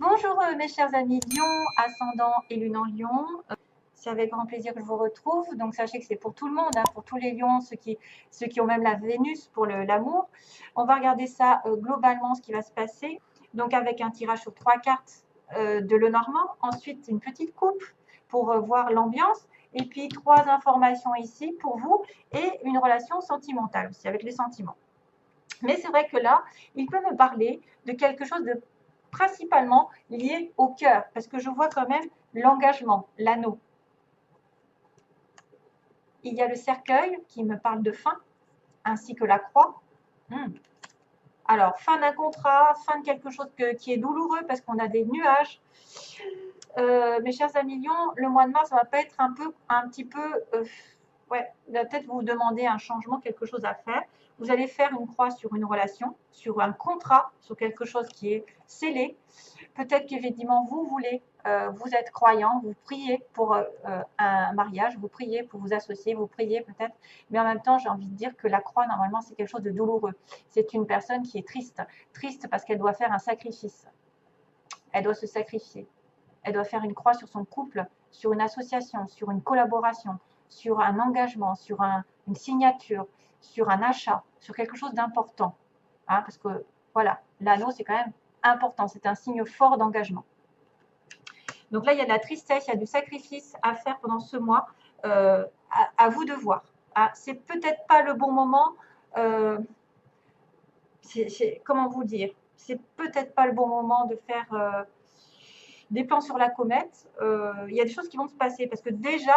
Bonjour mes chers amis Lion, ascendant et lune en Lion. C'est avec grand plaisir que je vous retrouve. Donc sachez que c'est pour tout le monde, hein, pour tous les lions, ceux qui ont même la Vénus pour l'amour. On va regarder ça globalement, ce qui va se passer. Donc avec un tirage sur 3 cartes de Lenormand. Ensuite, une petite coupe pour voir l'ambiance. Et puis 3 informations ici pour vous et une relation sentimentale aussi avec les sentiments. Mais c'est vrai que là, il peut me parler de quelque chose de principalement lié au cœur, parce que je vois quand même l'engagement, l'anneau. Il y a le cercueil qui me parle de fin, ainsi que la croix. Alors, fin d'un contrat, fin de quelque chose qui est douloureux parce qu'on a des nuages. Mes chers amis Lions, le mois de mars va pas être un petit peu, ouais, il va peut-être vous demander un changement, quelque chose à faire. Vous allez faire une croix sur une relation, sur un contrat, sur quelque chose qui est scellé. Peut-être qu'effectivement, vous voulez, vous êtes croyant, vous priez pour un mariage, vous priez pour vous associer, vous priez peut-être, mais en même temps, j'ai envie de dire que la croix, normalement, c'est quelque chose de douloureux. C'est une personne qui est triste, triste parce qu'elle doit faire un sacrifice. Elle doit se sacrifier. Elle doit faire une croix sur son couple, sur une association, sur une collaboration, sur un engagement, sur une signature, sur un achat, sur quelque chose d'important. Hein, parce que, voilà, l'anneau, c'est quand même important. C'est un signe fort d'engagement. Donc là, il y a de la tristesse, il y a du sacrifice à faire pendant ce mois. À vous de voir. Ah, c'est peut-être pas le bon moment. Comment vous dire? C'est peut-être pas le bon moment de faire des plans sur la comète. Il y a des choses qui vont se passer parce que déjà,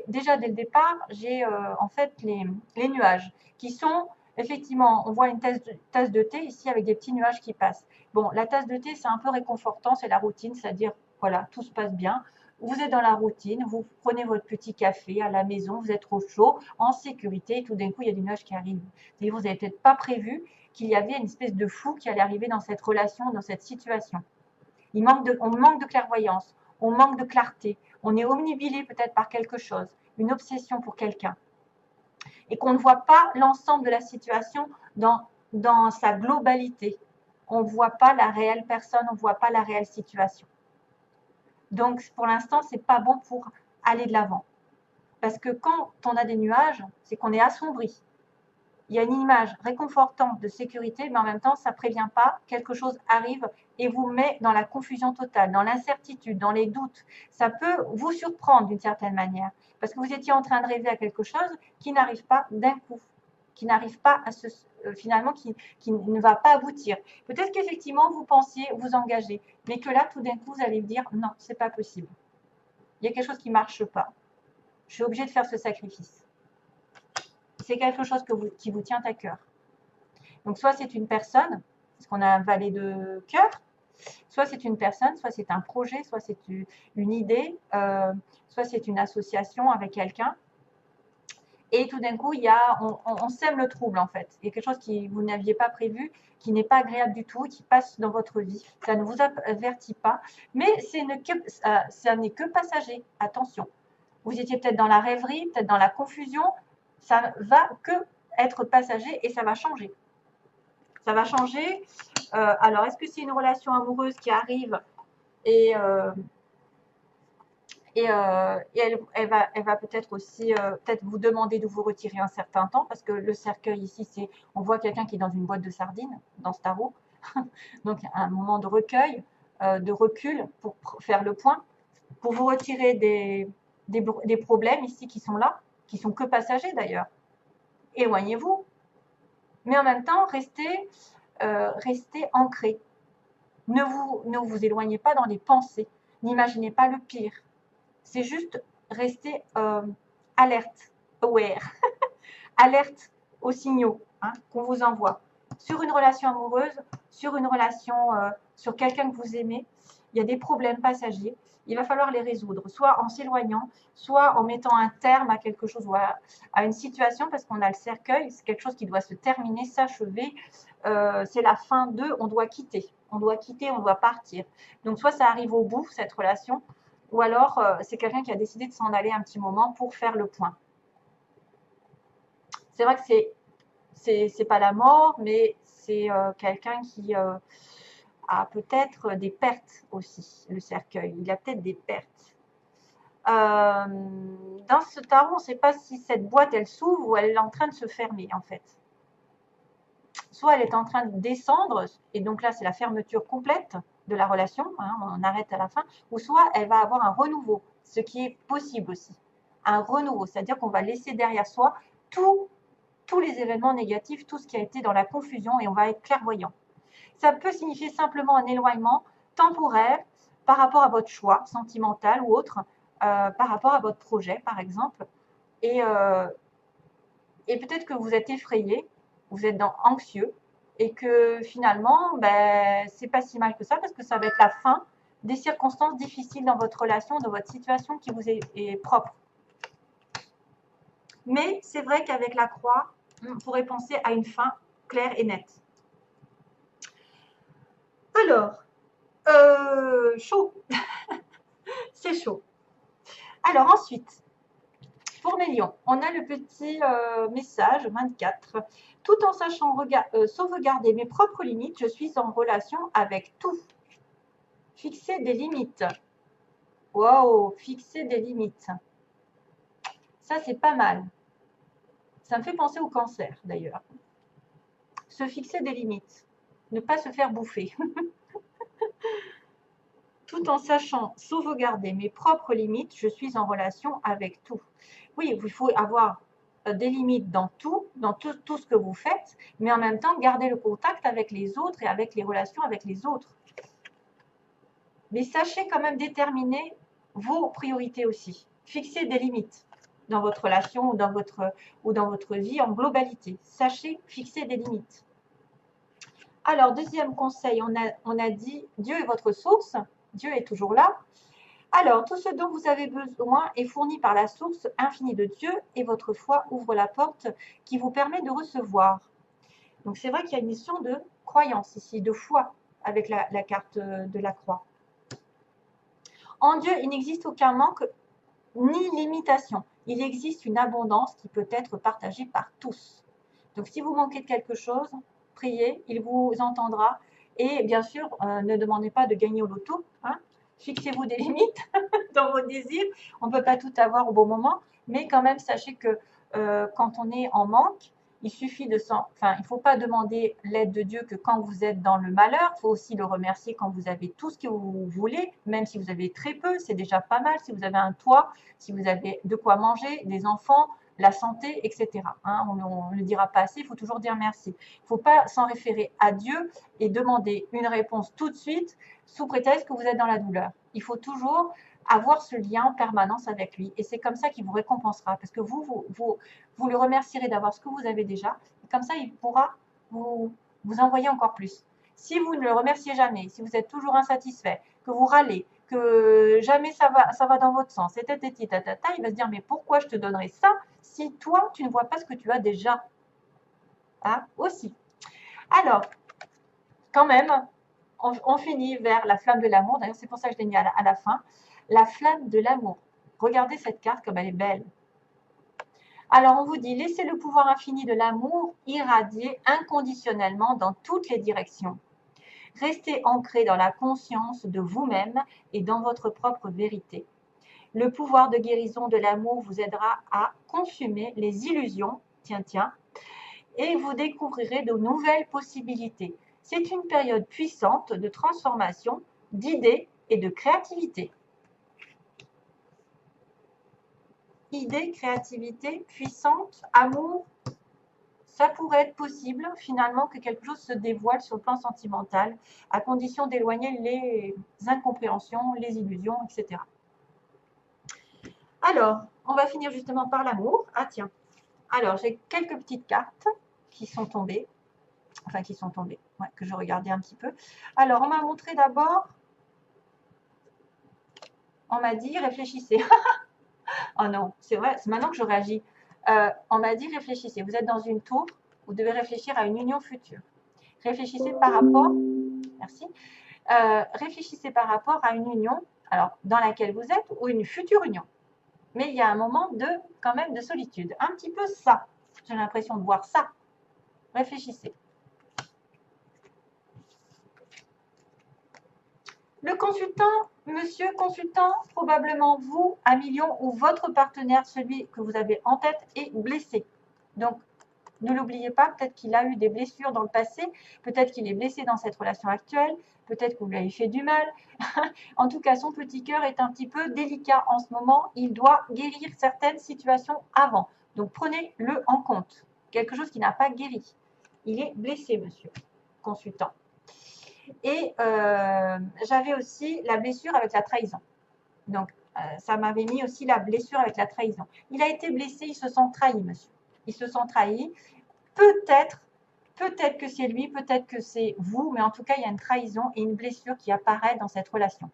déjà dès le départ, j'ai en fait les nuages qui sont effectivement, on voit une tasse de thé ici avec des petits nuages qui passent. Bon, la tasse de thé, c'est un peu réconfortant, c'est la routine, c'est-à-dire, voilà, tout se passe bien. Vous êtes dans la routine, vous prenez votre petit café à la maison, vous êtes au chaud, en sécurité, et tout d'un coup, il y a des nuages qui arrivent. Et vous n'avez peut-être pas prévu qu'il y avait une espèce de fou qui allait arriver dans cette relation, dans cette situation. On manque de clairvoyance, on manque de clarté, on est omnibilé peut-être par quelque chose, une obsession pour quelqu'un, et qu'on ne voit pas l'ensemble de la situation dans sa globalité. On ne voit pas la réelle personne, on ne voit pas la réelle situation. Donc pour l'instant, ce n'est pas bon pour aller de l'avant. Parce que quand on a des nuages, c'est qu'on est assombri. Il y a une image réconfortante de sécurité, mais en même temps, ça ne prévient pas, quelque chose arrive et vous met dans la confusion totale, dans l'incertitude, dans les doutes. Ça peut vous surprendre d'une certaine manière, parce que vous étiez en train de rêver à quelque chose qui n'arrive pas d'un coup, qui n'arrive pas à finalement, qui ne va pas aboutir. Peut-être qu'effectivement, vous pensiez vous engager, mais que là, tout d'un coup, vous allez me dire, non, c'est pas possible. Il y a quelque chose qui ne marche pas. Je suis obligée de faire ce sacrifice. C'est quelque chose qui vous tient à cœur. Donc, soit c'est une personne, parce qu'on a un valet de cœur, soit c'est une personne, soit c'est un projet, soit c'est une idée, soit c'est une association avec quelqu'un. Et tout d'un coup, on sème le trouble en fait. Il y a quelque chose que vous n'aviez pas prévu, qui n'est pas agréable du tout, qui passe dans votre vie. Ça ne vous avertit pas, mais ça n'est que passager. Attention. Vous étiez peut-être dans la rêverie, peut-être dans la confusion. Ça va que être passager et ça va changer. Ça va changer. Alors, est-ce que c'est une relation amoureuse qui arrive et elle va peut-être aussi peut-être vous demander de vous retirer un certain temps parce que le cercueil ici, on voit quelqu'un qui est dans une boîte de sardines dans ce tarot. Donc, un moment de recueil, de recul pour faire le point, pour vous retirer des problèmes ici qui sont là, qui sont que passagers d'ailleurs. Éloignez-vous, mais en même temps, restez ancré. Ne vous éloignez pas dans les pensées. N'imaginez pas le pire. C'est juste rester alerte, aware, alerte aux signaux qu'on vous envoie. Sur une relation amoureuse, sur une relation, sur quelqu'un que vous aimez, il y a des problèmes passagers. Il va falloir les résoudre, soit en s'éloignant, soit en mettant un terme à quelque chose ou à une situation, parce qu'on a le cercueil, c'est quelque chose qui doit se terminer, s'achever. C'est la fin de, on doit quitter, on doit partir. Donc soit ça arrive au bout, cette relation, ou alors c'est quelqu'un qui a décidé de s'en aller un petit moment pour faire le point. C'est vrai que c'est pas la mort, mais c'est quelqu'un qui a peut-être des pertes aussi, le cercueil. Il a peut-être des pertes. Dans ce tarot, on ne sait pas si cette boîte, elle s'ouvre ou elle est en train de se fermer, en fait. Soit elle est en train de descendre, et donc là, c'est la fermeture complète de la relation, hein, on arrête à la fin, ou soit elle va avoir un renouveau, ce qui est possible aussi. Un renouveau, c'est-à-dire qu'on va laisser derrière soi tous les événements négatifs, tout ce qui a été dans la confusion, et on va être clairvoyant. Ça peut signifier simplement un éloignement temporaire par rapport à votre choix sentimental ou autre, par rapport à votre projet, par exemple. Et peut-être que vous êtes effrayé, vous êtes anxieux, et que finalement, ben, c'est pas si mal que ça, parce que ça va être la fin des circonstances difficiles dans votre relation, dans votre situation qui vous est propre. Mais c'est vrai qu'avec la croix, on pourrait penser à une fin claire et nette. Alors, chaud. C'est chaud. Alors ensuite, pour mes lions, on a le petit message 24. Tout en sachant sauvegarder mes propres limites, je suis en relation avec tout. Fixer des limites. Wow, fixer des limites. Ça, c'est pas mal. Ça me fait penser au cancer, d'ailleurs. Se fixer des limites. Ne pas se faire bouffer. Tout en sachant sauvegarder mes propres limites, je suis en relation avec tout. Oui, il faut avoir des limites dans tout ce que vous faites, mais en même temps, garder le contact avec les autres et avec les relations avec les autres. Mais sachez quand même déterminer vos priorités aussi. Fixez des limites dans votre relation ou dans votre vie en globalité. Sachez fixer des limites. Alors, deuxième conseil, on a dit Dieu est votre source. Dieu est toujours là. Alors, tout ce dont vous avez besoin est fourni par la source infinie de Dieu et votre foi ouvre la porte qui vous permet de recevoir. Donc, c'est vrai qu'il y a une mission de croyance ici, de foi avec la carte de la croix. En Dieu, il n'existe aucun manque ni limitation. Il existe une abondance qui peut être partagée par tous. Donc, si vous manquez de quelque chose, priez, il vous entendra. Et bien sûr, ne demandez pas de gagner au loto. Hein. Fixez-vous des limites dans vos désirs. On ne peut pas tout avoir au bon moment, mais quand même, sachez que quand on est en manque, il suffit de il ne faut pas demander l'aide de Dieu que quand vous êtes dans le malheur. Il faut aussi le remercier quand vous avez tout ce que vous voulez, même si vous avez très peu, c'est déjà pas mal. Si vous avez un toit, si vous avez de quoi manger, des enfants, la santé, etc. Hein, on ne le dira pas assez, il faut toujours dire merci. Il ne faut pas s'en référer à Dieu et demander une réponse tout de suite sous prétexte que vous êtes dans la douleur. Il faut toujours avoir ce lien en permanence avec lui. Et c'est comme ça qu'il vous récompensera. Parce que vous le remercierez d'avoir ce que vous avez déjà. Et comme ça, il pourra vous envoyer encore plus. Si vous ne le remerciez jamais, si vous êtes toujours insatisfait, que vous râlez, que jamais ça va dans votre sens, il va se dire, mais pourquoi je te donnerais ça si toi, tu ne vois pas ce que tu as déjà? Hein, aussi. Alors, quand même, on finit vers la flamme de l'amour. D'ailleurs, c'est pour ça que je l'ai mis à la fin. La flamme de l'amour. Regardez cette carte comme elle est belle. Alors, on vous dit, laissez le pouvoir infini de l'amour irradier inconditionnellement dans toutes les directions. Restez ancré dans la conscience de vous-même et dans votre propre vérité. Le pouvoir de guérison de l'amour vous aidera à consumer les illusions, et vous découvrirez de nouvelles possibilités. C'est une période puissante de transformation, d'idées et de créativité. Idées, créativité, puissante, amour, ça pourrait être possible finalement que quelque chose se dévoile sur le plan sentimental, à condition d'éloigner les incompréhensions, les illusions, etc. Alors, on va finir justement par l'amour. Ah tiens, alors j'ai quelques petites cartes qui sont tombées. Enfin, que je regardais un petit peu. Alors, on m'a montré d'abord, on m'a dit, réfléchissez. Oh non, c'est vrai, c'est maintenant que je réagis. On m'a dit, réfléchissez. Vous êtes dans une tour, vous devez réfléchir à une union future. Réfléchissez par rapport, merci, réfléchissez par rapport à une union, alors, dans laquelle vous êtes, ou une future union. Mais il y a un moment quand même, de solitude. Un petit peu ça. J'ai l'impression de voir ça. Réfléchissez. Le consultant, monsieur consultant, probablement vous, à million, ou votre partenaire, celui que vous avez en tête, est blessé. Donc, ne l'oubliez pas, peut-être qu'il a eu des blessures dans le passé, peut-être qu'il est blessé dans cette relation actuelle, peut-être que vous lui avez fait du mal. En tout cas, son petit cœur est un petit peu délicat en ce moment. Il doit guérir certaines situations avant. Donc, prenez-le en compte. Quelque chose qui n'a pas guéri. Il est blessé, monsieur consultant. Et j'avais aussi la blessure avec la trahison. Donc, ça m'avait mis aussi la blessure avec la trahison. Il a été blessé, il se sent trahi, monsieur. Il se sent trahi. Peut-être que c'est lui, peut-être que c'est vous, mais en tout cas, il y a une trahison et une blessure qui apparaît dans cette relation.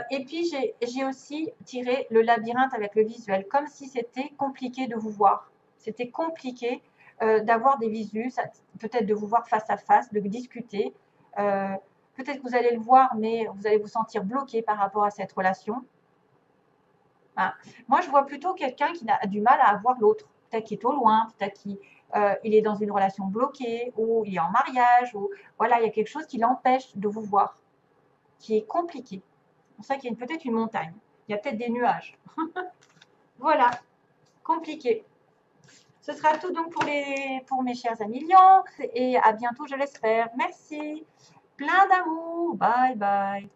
Et puis, j'ai aussi tiré le labyrinthe avec le visuel, comme si c'était compliqué de vous voir. C'était compliqué d'avoir des visus, peut-être de vous voir face à face, de discuter. Peut-être que vous allez le voir, mais vous allez vous sentir bloqué par rapport à cette relation. Hein. Moi, je vois plutôt quelqu'un qui a du mal à voir l'autre. Peut-être qu'il est au loin, peut-être qu'il est dans une relation bloquée, ou il est en mariage, ou voilà, il y a quelque chose qui l'empêche de vous voir, qui est compliqué. C'est pour ça qu'il y a peut-être une montagne. Il y a peut-être des nuages. Voilà, compliqué. Ce sera tout donc pour mes chers amis lions. Et à bientôt, je l'espère. Merci. Plein d'amour. Bye bye.